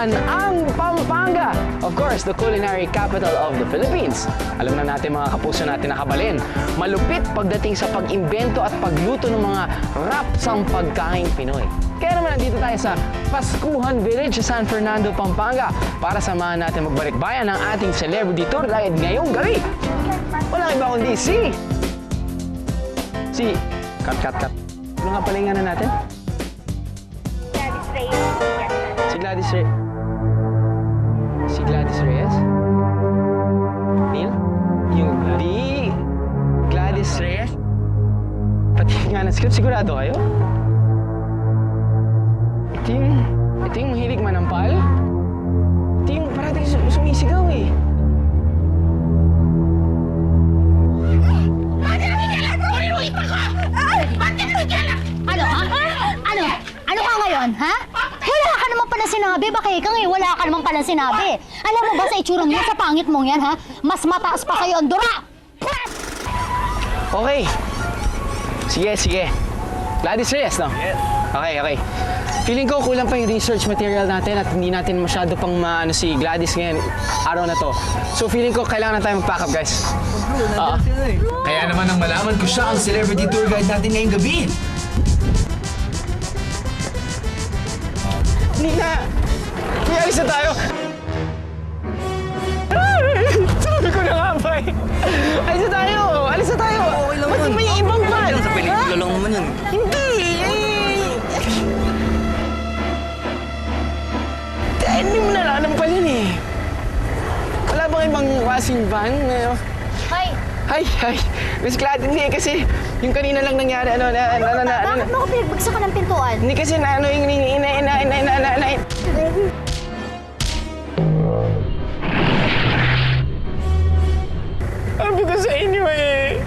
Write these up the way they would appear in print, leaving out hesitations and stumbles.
naman ang Pampanga. Of course, the culinary capital of the Philippines. Alam na natin mga kapuso natin nakabalin. Malupit pagdating sa pag-imbento at pagluto ng mga rapsang pagkaing Pinoy. Kaya naman nandito tayo sa Pascuhan Village sa San Fernando, Pampanga para samahan natin magbalikbayan ng ating celebrity tour dahil ngayong gabi. Walang iba kundi si... Cut. Ano nga pala yung ano natin? Gladys Reyes. Si Gladys Reyes? Neil? Yung di... Gladys Reyes? Pati nga ng script, sigurado kayo? Ito yung mahilig manampal? Ito yung parating sumisigaw eh. Ano, ha? Ano ka ngayon, ha? Wala ka naman pala sinabi. Bakit ka ngayon wala ka naman pala sinabi? Alam mo ba sa itsura mo, sa pangit mong yan, ha? Mas mataas pa sa'yo ang dura! Okay. Sige. Gladys Reyes, no? Yes. Okay. Feeling ko kulang pa yung research material natin at hindi natin masyado pang maano si Gladys ngayon araw na to. So feeling ko kailangan na tayo mag-pack up, guys. Kaya naman nang malaman ko siya ang celebrity tour guide natin ngayong gabi. Nina! May alis na tayo! Sabi ko na nga ba eh! Alis na tayo! Okay lang yun. May ibang van! Sa pelikula lang naman yun. Hindi! Hindi mo na alam pa yun eh. Wala bang ibang wasing van? Hi! Miss Glad, hindi kasi yung kanina lang nangyari, Bakit mo ako pinagbagsakan ng pintuan? Hindi kasi Sabi ko sa inyo eh.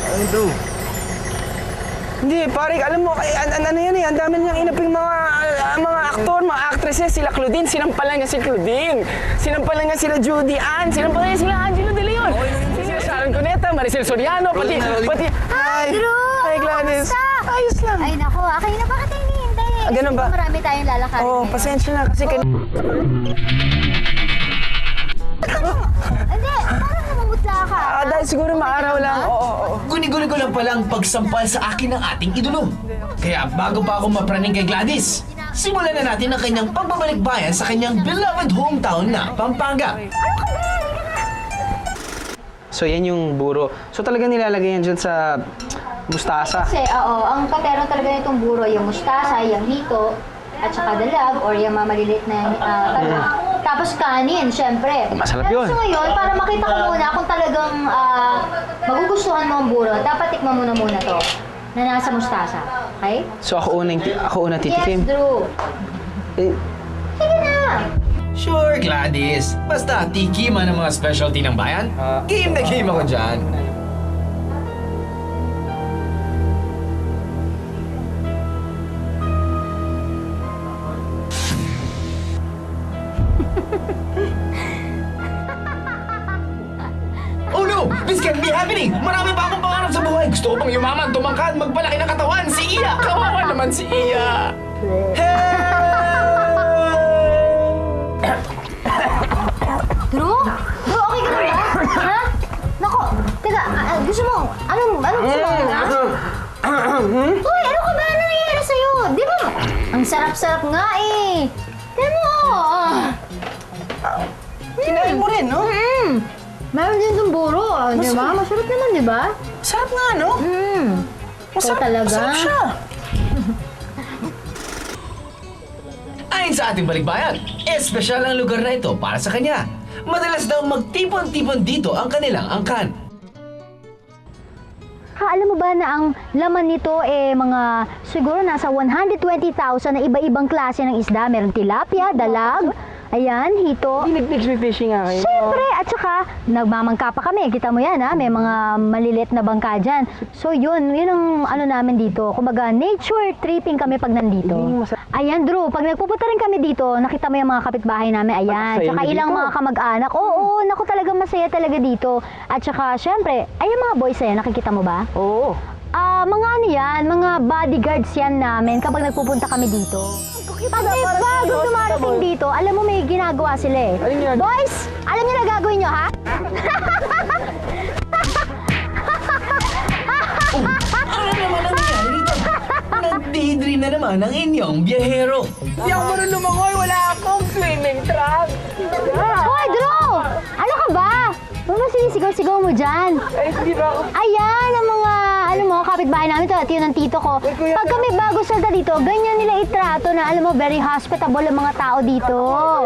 Ano daw? Hindi, pare, alam mo, ano yan eh, ang dami niyang inaping mga aktor, mga actresses, sila Claudine, sinampalan niya si Claudine, sinampalan niya sila Judy Ann, sinampalan niya sila Angelo De Leon, sila Sharon Cuneta, Maricel Soriano, pati... Hi, Gladys. Ayos lang. Ay, naku, kayo na bakit tayo hinihintay? Ganun ba? Marami tayong lalakarin. Oh, pasensya na kasi Hindi, parang namamutla ka. dahil siguro maaraw lang. Oo. Guni-guni ko lang palang pagsampal sa akin ng ating idolo. Kaya bago pa ako mapraning kay Gladys, simulan na natin ang kanyang pagbabalik-bayan sa kanyang beloved hometown na Pampanga. So, yan yung buro. So, talaga nilalagay yan dyan sa mustasa. Kasi, ang patero talaga nitong buro, yung mustasa, yung hito, at saka dalag, or yung maliliit na talong. Tapos kanin, syempre. Masarap yun. So ngayon, para makita ko muna kung talagang magugustuhan mo ang buro, dapat tikman mo na muna to na nasa mustasa. Okay? So, ako una titikim. Yes, Drew. Eh, Sige na! Sure, Gladys. Basta tikiman ang mga specialty ng bayan. Game na game ako dyan. Oh no! This can't be happening! Marami pa akong pangarap sa buhay. Gusto ko pang yumaman, tumangkad, magpalaki ng katawan. Si Iya! Kawawa naman si Iya! Drew? Drew, okay ka na ba? Ha? Nako, teka, gusto mo, anong gusto mo? Uy, ano ka ba? Ano nangyayari sa'yo? Di ba? Ang sarap-sarap nga eh. Tignan mo. kinain mo rin, no? Meron din itong buro, di ba? Masarap naman, di ba? Sarap nga, no? Masarap talaga. Masarap siya. Ayon sa ating balikbayan, espesyal ang lugar na ito para sa kanya. Madalas daw magtipon-tipon dito ang kanilang angkan. Alam mo ba na ang laman nito mga siguro nasa 120,000 na iba-ibang klase ng isda. Meron tilapia, dalag, ayan, hito. Nag-fishing nga kayo. Siyempre, at saka nagmamangka pa kami. Kita mo yan, ha? May mga maliliit na bangka dyan. So yun ang ano namin dito. Kumbaga, nature tripping kami pag nandito. Ayan, Drew, pag nagpupunta rin kami dito, nakita mo yung mga kapitbahay namin. Ayan, Masaya tsaka na ilang dito. mga kamag-anak. Oo, naku, talagang masaya talaga dito. At saka, siyempre, ayan mga boys ayan, nakikita mo ba? Oo. Mga ano yan, mga bodyguards yan namin kapag nagpupunta kami dito. Pag may bago dumarating dito, alam mo may ginagawa sila eh. Anong ginagawa? Boys, alam niyo na gagawin niyo, ha? Ano naman ang nangyari dito? Nag-daydream na naman ang inyong biyahero. Hindi ako marunong lumangoy. Wala akong swimming trunk. Hoy, Drew! Ano ka ba? Ano sinisigaw-sigaw mo dyan? Ay, hindi ba ako? Ayan, ang mga, ano mo, kapitbahay namin to, at yun ang tito ko. kuya, Pag kami bago salta dito, ganyan nila itrato na, alam mo, very hospitable ang mga tao dito.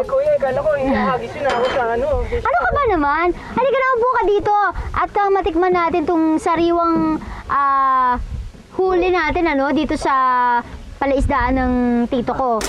Kuya, akala ko ihahagis yun ako sa ano. Ano ka ba naman? Halika na, upo ka dito. At matikman natin tong sariwang huli natin, ano, dito sa palaisdaan ng tito ko.